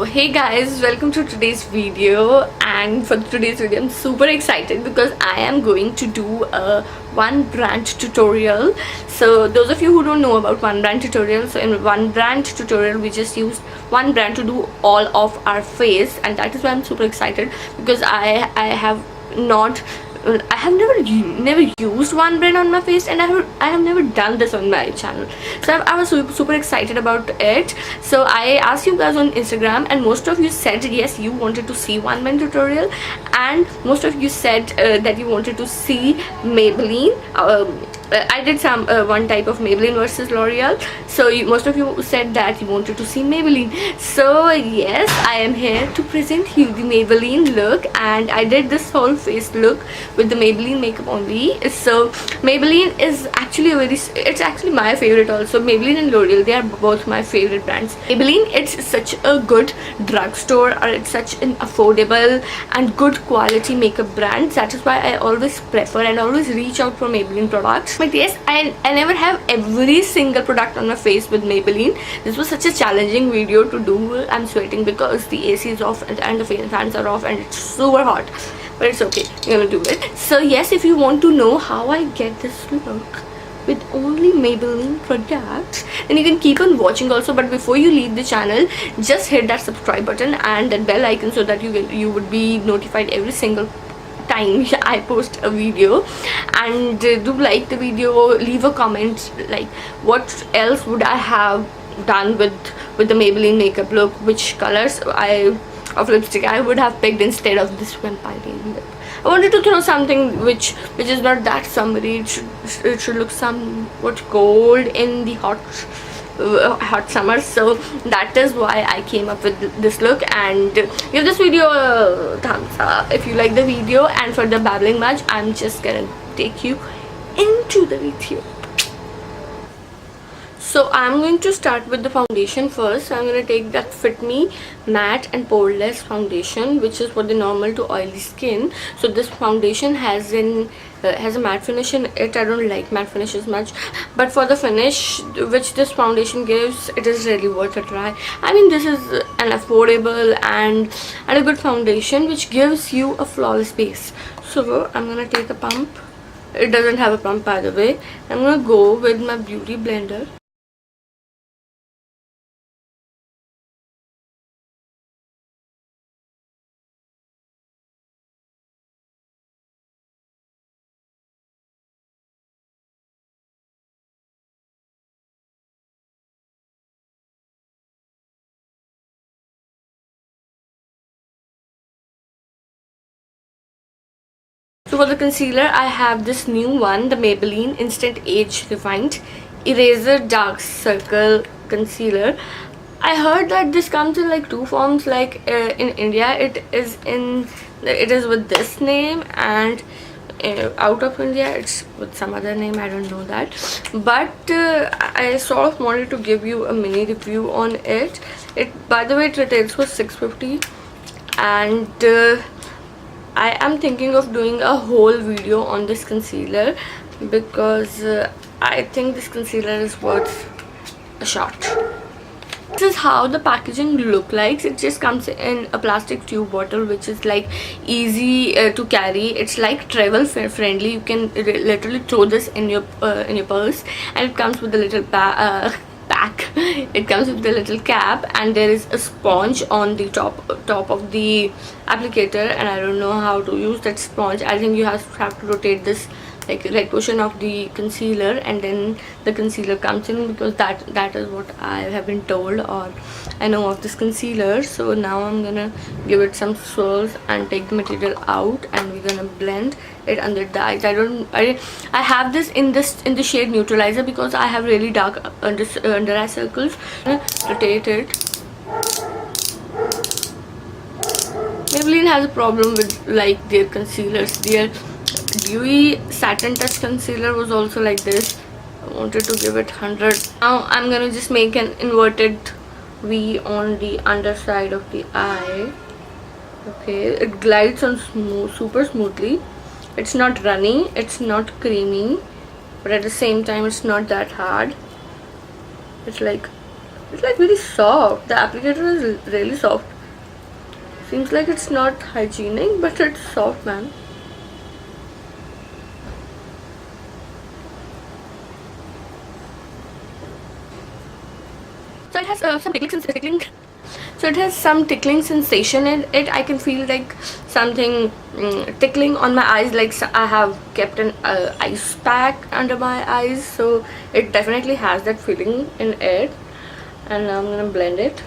Hey guys, welcome to today's video. And for today's video I'm super excited because I am going to do a one brand tutorial. So those of you who don't know about one brand tutorial, so in one brand tutorial we just used one brand to do all of our face, and that is why I'm super excited because I have never used one brand on my face, and I have never done this on my channel. So I was super excited about it. So I asked you guys on Instagram, and most of you said yes, you wanted to see one brand tutorial, and most of you said that you wanted to see Maybelline. I did some one type of Maybelline versus L'Oreal, so most of you said that you wanted to see Maybelline. So yes, I am here to present you the Maybelline look, and I did this whole face look with the Maybelline makeup only. So Maybelline is actually it's actually my favorite also. Maybelline and L'Oreal, they are both my favorite brands. Maybelline, it's such a good drugstore, or it's such an affordable and good quality makeup brand. That is why I always prefer and always reach out for Maybelline products. But yes, I never have every single product on my face with Maybelline. This was such a challenging video to do. I'm sweating because the AC is off and the fans are off, and it's super hot, but it's okay, I'm gonna do it. So yes, if you want to know how I get this look with only Maybelline products, then you can keep on watching also. But before you leave the channel, just hit that subscribe button and that bell icon so that you would be notified every single time I post a video. And do like the video, leave a comment like what else would I have done with the Maybelline makeup look, which colors of lipstick I would have picked instead of this vampire lip. I wanted to throw something which is not that summery. It should look somewhat cold in the hot summer. So that is why I came up with this look. And give this video a thumbs up if you like the video. And for the babbling much, I'm just gonna take you into the video. So I'm going to start with the foundation first. So I'm going to take that Fit Me Matte and Poreless foundation, which is for the normal to oily skin. So this foundation has a matte finish in it. I don't like matte finishes much, but for the finish which this foundation gives, it is really worth a try. I mean, this is an affordable and a good foundation which gives you a flawless base. So I'm going to take a pump. It doesn't have a pump, by the way. I'm going to go with my beauty blender. So for the concealer, I have this new one, the Maybelline Instant Age Refined Eraser Dark Circle Concealer. I heard that this comes in like two forms. Like in India, it is with this name, and out of India it's with some other name. I don't know that, but I sort of wanted to give you a mini review on it. By the way, it retails for $6.50, and I am thinking of doing a whole video on this concealer because I think this concealer is worth a shot. This is how the packaging look like. It just comes in a plastic tube bottle, which is like easy to carry. It's like travel friendly. You can literally throw this in your purse, and it comes with a little pack. It comes with a little cap, and there is a sponge on the top of the applicator, and I don't know how to use that sponge. I think you have to rotate this like right portion of the concealer, and then the concealer comes in, because that is what I have been told, or I know of this concealer. So now I'm gonna give it some swirls and take the material out, and we're gonna blend it under the eyes. I have this in the shade Neutralizer because I have really dark under eye circles. Rotate it. Maybelline has a problem with like their concealers. Their dewy satin touch concealer was also like this. I wanted to give it 100. Now I'm gonna just make an inverted V on the underside of the eye. Okay, it glides on super smoothly. It's not runny, it's not creamy, but at the same time it's not that hard. It's like very soft. The applicator is really soft. Seems like it's not hygienic, but it's soft, man. So it has some tickling. So it has some tickling sensation in it. I can feel like something tickling on my eyes, like I have kept an ice pack under my eyes. So it definitely has that feeling in it. And now I'm gonna blend it.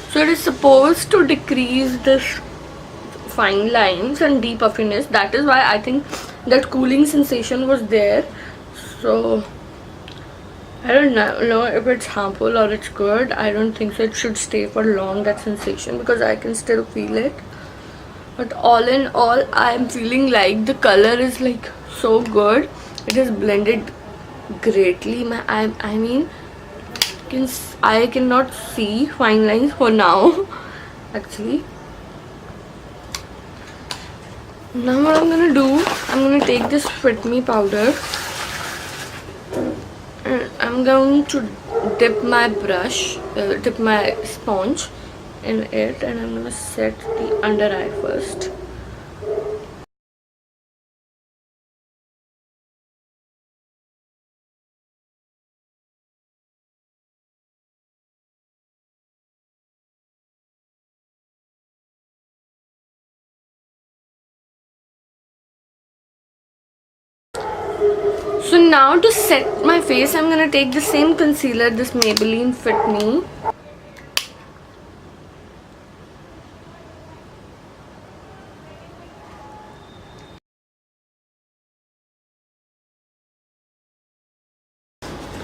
So it is supposed to decrease this fine lines and deep puffiness. That is why I think that cooling sensation was there. So I don't know if it's harmful or it's good. I don't think so. It should stay for long, that sensation, because I can still feel it. But all in all, I'm feeling like the color is like so good. It is blended greatly. I mean, I cannot see fine lines for now. Actually, now what I'm gonna do, I'm gonna take this Fit Me powder and I'm going to dip my sponge in it, and I'm gonna set the under eye first. So now to set my face, I'm gonna take the same concealer, this Maybelline Fit Me.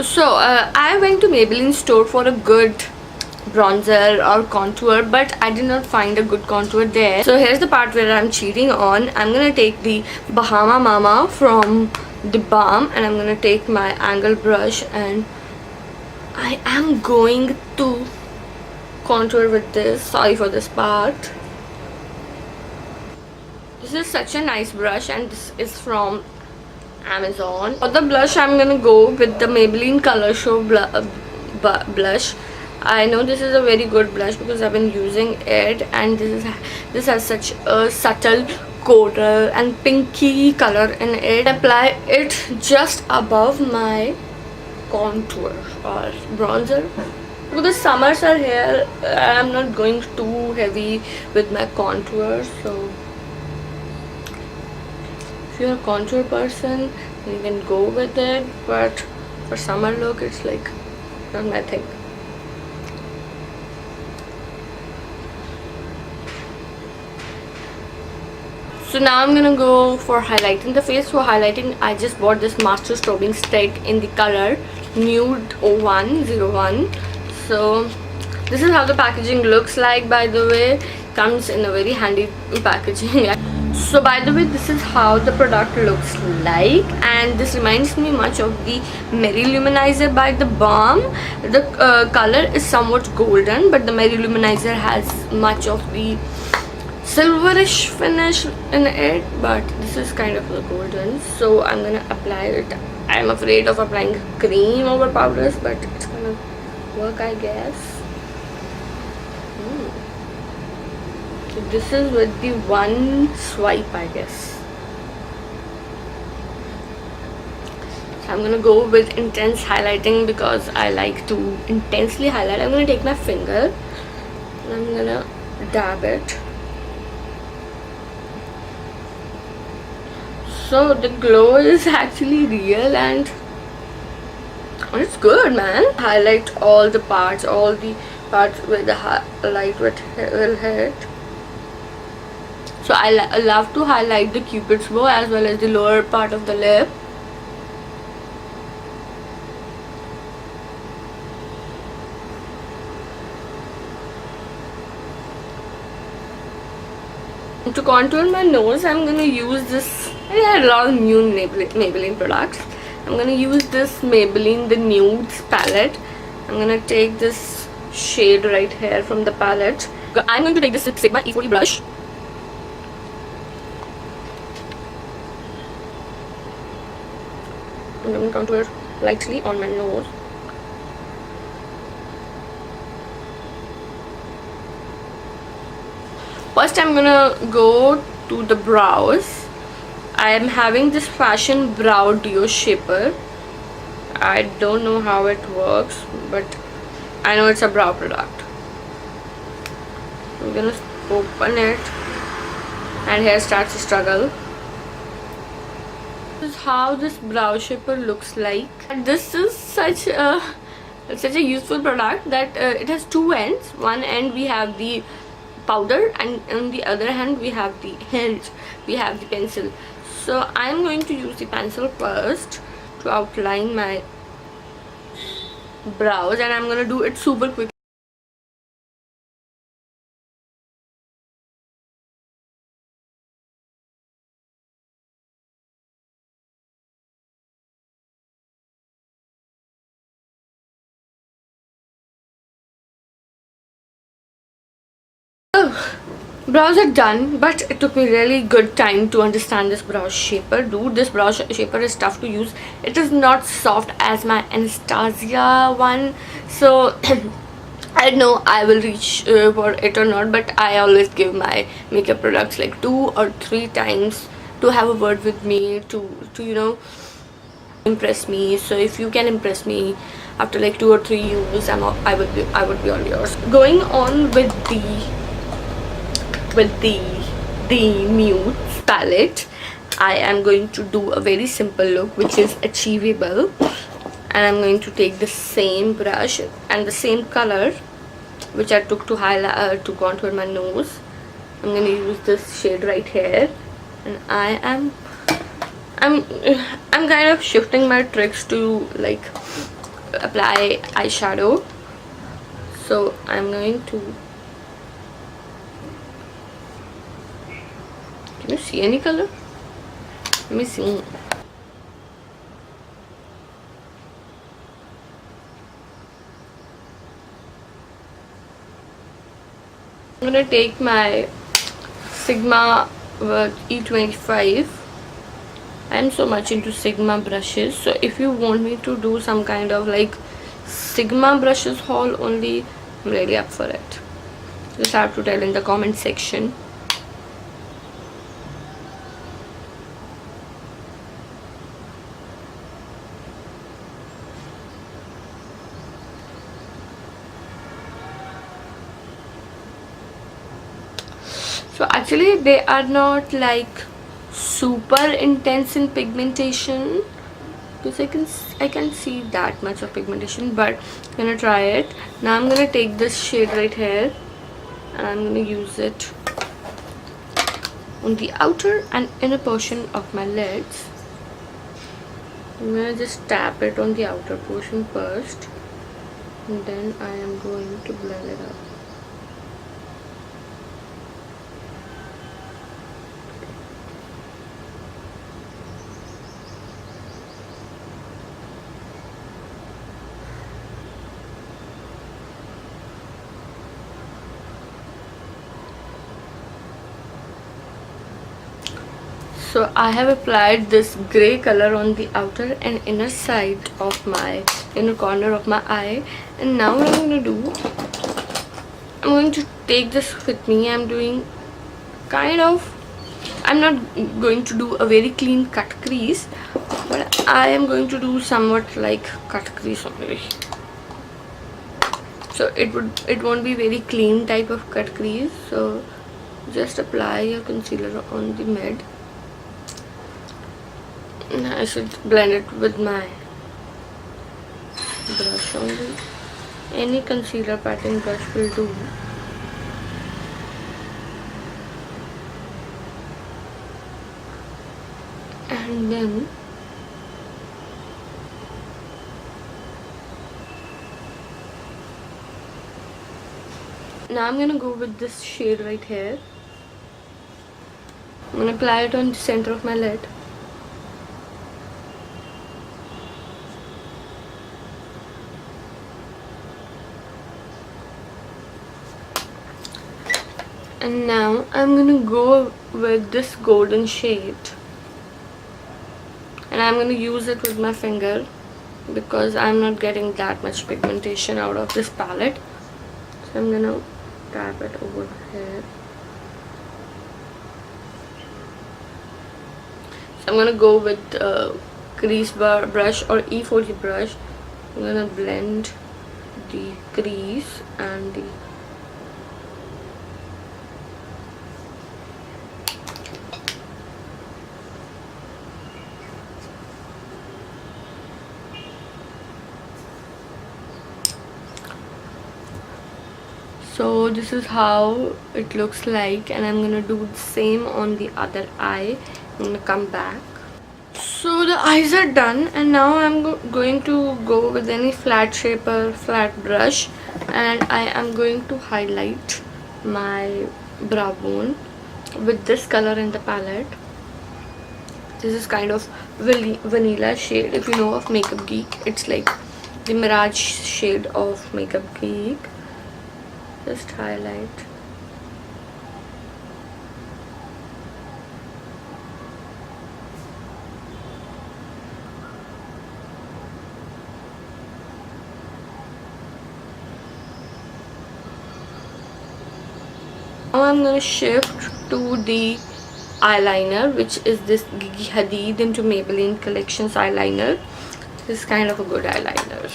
So I went to Maybelline store for a good bronzer or contour, but I did not find a good contour there. So here's the part where I'm cheating on. I'm gonna take the Bahama Mama from the balm, and I'm gonna take my angle brush, and I am going to contour with this. Sorry for this part. This is such a nice brush, and this is from Amazon. For the blush, I'm gonna go with the Maybelline Color Show blush. I know this is a very good blush because I've been using it, and this has such a subtle coral and pinky color in it. Apply it just above my contour or bronzer. Because the summers are here, I'm not going too heavy with my contour. So if you're a contour person, you can go with it, but for summer look, it's like not my thing. So now I'm gonna go for highlighting the face. For highlighting, I just bought this Master Strobing Stick in the color Nude 0101. So this is how the packaging looks like, by the way. Comes in a very handy packaging. So by the way, this is how the product looks like, and this reminds me much of the Merry Luminizer by the balm. The color is somewhat golden, but the Merry Luminizer has much of the silverish finish in it, but this is kind of the golden. So I'm gonna apply it. I'm afraid of applying cream over powders, but it's gonna work, I guess. So this is with the one swipe, I guess. So I'm gonna go with intense highlighting because I like to intensely highlight. I'm gonna take my finger and I'm gonna dab it. So the glow is actually real, and it's good, man. Highlight all the parts where the light will hit. So I love to highlight the cupid's bow as well as the lower part of the lip. To contour my nose, I'm gonna use this. I had a lot of new Maybelline products. I'm gonna use this Maybelline the Nudes Palette. I'm gonna take this shade right here from the palette, I'm going to take this Sigma E40 brush. I'm going to contour lightly on my nose. First, I'm gonna go to the brows. I am having this Fashion Brow Duo Shaper. I don't know how it works, but I know it's a brow product. I'm gonna open it, and here starts the struggle. This is how this brow shaper looks like. And this is such a useful product that it has two ends. One end we have the powder, and on the other hand we have the hinge, we have the pencil. So I'm going to use the pencil first to outline my brows, and I'm gonna do it super quick. Brows are done, but it took me really good time to understand this brow shaper. Dude, this brow shaper is tough to use. It is not soft as my Anastasia one, so I don't know I will reach for it or not, but I always give my makeup products like 2 or 3 times to have a word with me, to you know, impress me. So if you can impress me after like 2 or 3 use, I would be all yours. Going on with the Nudes palette, I am going to do a very simple look which is achievable, and I'm going to take the same brush and the same color which I took to highlight to contour my nose. I'm going to use this shade right here, and I'm kind of shifting my tricks to like apply eyeshadow. So I'm going to, can you see any color? Let me see. I'm gonna take my Sigma E25. I'm so much into Sigma brushes, so if you want me to do some kind of like Sigma brushes haul only, I'm really up for it. Just have to tell in the comment section. So actually they are not like super intense in pigmentation, because I can see that much of pigmentation, but I'm gonna try it. Now I'm gonna take this shade right here, and I'm gonna use it on the outer and inner portion of my lids. I'm gonna just tap it on the outer portion first, and then I am going to blend it up. So I have applied this grey color on the outer and inner side of my inner corner of my eye, and now what I'm going to do, I'm going to take this with me. I'm doing kind of, I'm not going to do a very clean cut crease, but I am going to do somewhat like cut crease only. So it won't be very clean type of cut crease. So just apply your concealer on the mid. I should blend it with my brush only. Any concealer pattern brush will do. And then now I'm gonna go with this shade right here. I'm gonna apply it on the center of my lid. And now I'm gonna go with this golden shade, and I'm gonna use it with my finger because I'm not getting that much pigmentation out of this palette. So I'm gonna tap it over here. So I'm gonna go with crease bar brush or E40 brush. I'm gonna blend the crease and the so this is how it looks like, and I'm gonna do the same on the other eye. I'm gonna come back. So the eyes are done, and now I'm going to go with any flat shaper, flat brush, and I am going to highlight my brow bone with this color in the palette. This is kind of vanilla shade. If you know of Makeup Geek, it's like the Mirage shade of Makeup Geek. Just highlight. Now I'm going to shift to the eyeliner, which is this Gigi Hadid into Maybelline Collections eyeliner. This is kind of a good eyeliner.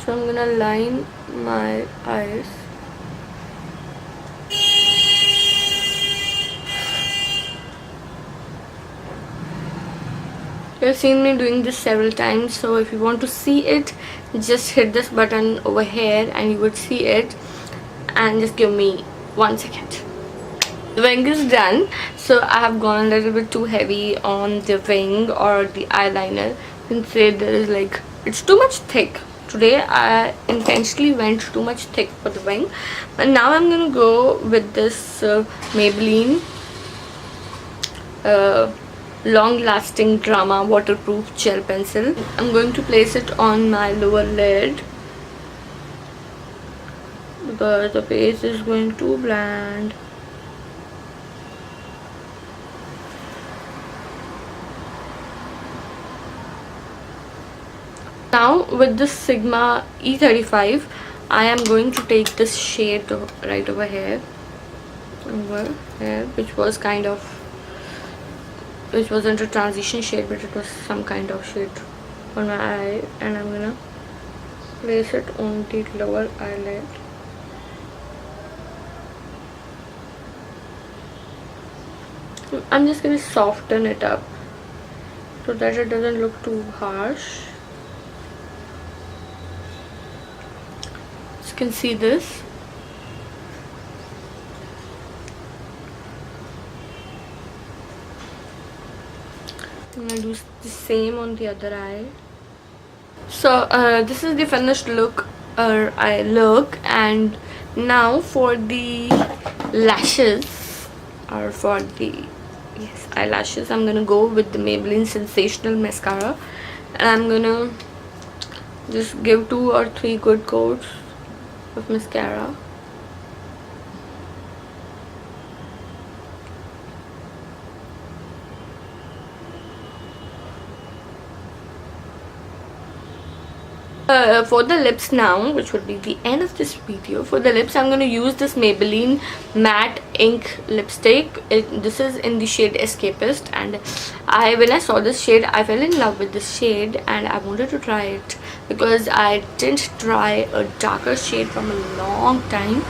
So I'm going to line my eyes. You've seen me doing this several times, so if you want to see it, just hit this button over here and you would see it, and just give me 1 second. The wing is done, so I have gone a little bit too heavy on the wing or the eyeliner. You can say there is like, it's too much thick. Today I intentionally went too much thick for the wing, but now I'm gonna go with this Maybelline long lasting drama waterproof gel pencil. I'm going to place it on my lower lid because the base is going too bland. Now with this Sigma E35, I am going to take this shade right over here, which wasn't a transition shade, but it was some kind of shade on my eye, and I'm gonna place it on the lower eyelid. I'm just gonna soften it up so that it doesn't look too harsh. You can see this. I'm gonna do the same on the other eye. So this is the finished look eye look, and now for the lashes, or for the eyelashes, I'm gonna go with the Maybelline Sensational Mascara, and I'm gonna just give 2 or 3 good coats of mascara. For the lips now, which would be the end of this video, for the lips I'm going to use this Maybelline matte ink lipstick. This is in the shade Escapist, and when I saw this shade, I fell in love with this shade and I wanted to try it because I didn't try a darker shade from a long time.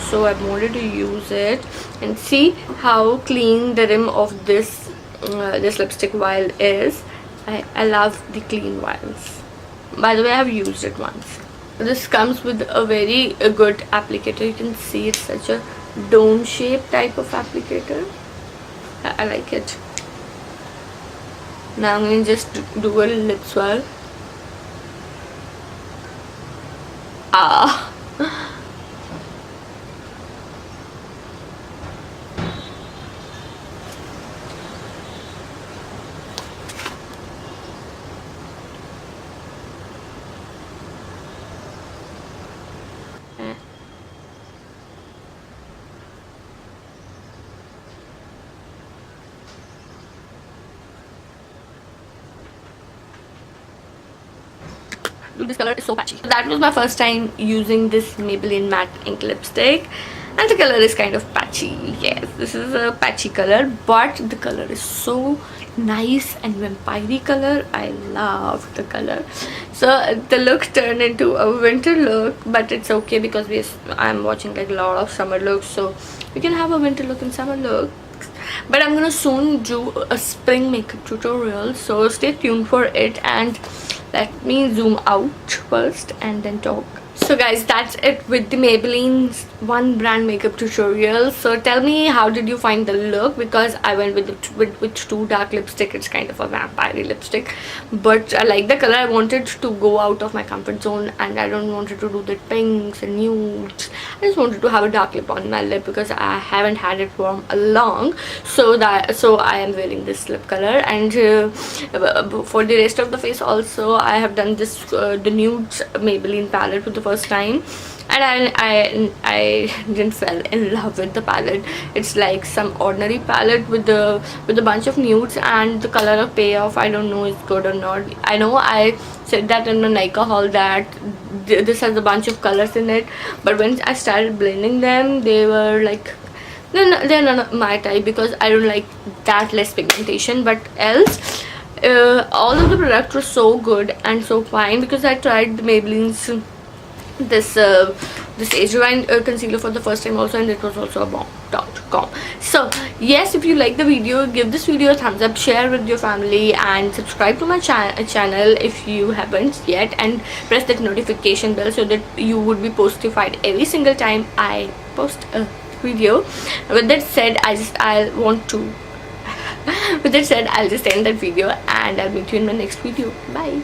So I wanted to use it and see how clean the rim of this lipstick vial is. I love the clean vials. By the way, I have used it once. This comes with a very good applicator. You can see it's such a dome shape type of applicator. I like it. Now I'm going to just do a lip swirl. Ah. this color is so patchy. So that was my first time using this Maybelline matte ink lipstick, and the color is kind of patchy. Yes, this is a patchy color, but the color is so nice and vampire color. I love the color. So the look turned into a winter look, but it's okay because I'm watching like a lot of summer looks, so we can have a winter look and summer look. But I'm gonna soon do a spring makeup tutorial, so stay tuned for it, and let me zoom out first and then talk. So guys, that's it with the Maybelline's one brand makeup tutorial. So tell me, how did you find the look? Because I went with two dark lipstick. It's kind of a vampire lipstick, but I like the color. I wanted to go out of my comfort zone, and I don't wanted to do the pinks and nudes. I just wanted to have a dark lip on my lip because I haven't had it for long. So I am wearing this lip color, and for the rest of the face also I have done this the Nudes Maybelline palette for the first time, and I didn't fall in love with the palette. It's like some ordinary palette with a bunch of nudes, and the color of payoff, I don't know is good or not. I know I said that in the Nika haul that this has a bunch of colors in it, but when I started blending them, they were like, no, they're not my type, because I don't like that less pigmentation. But else all of the products were so good and so fine, because I tried the Maybelline's this age rewind concealer for the first time also, and it was also a bomb.com. So yes, if you like the video, give this video a thumbs up, share with your family, and subscribe to my channel if you haven't yet, and press that notification bell so that you would be notified every single time I post a video. With that said, with that said, I'll just end that video, and I'll meet you in my next video. Bye.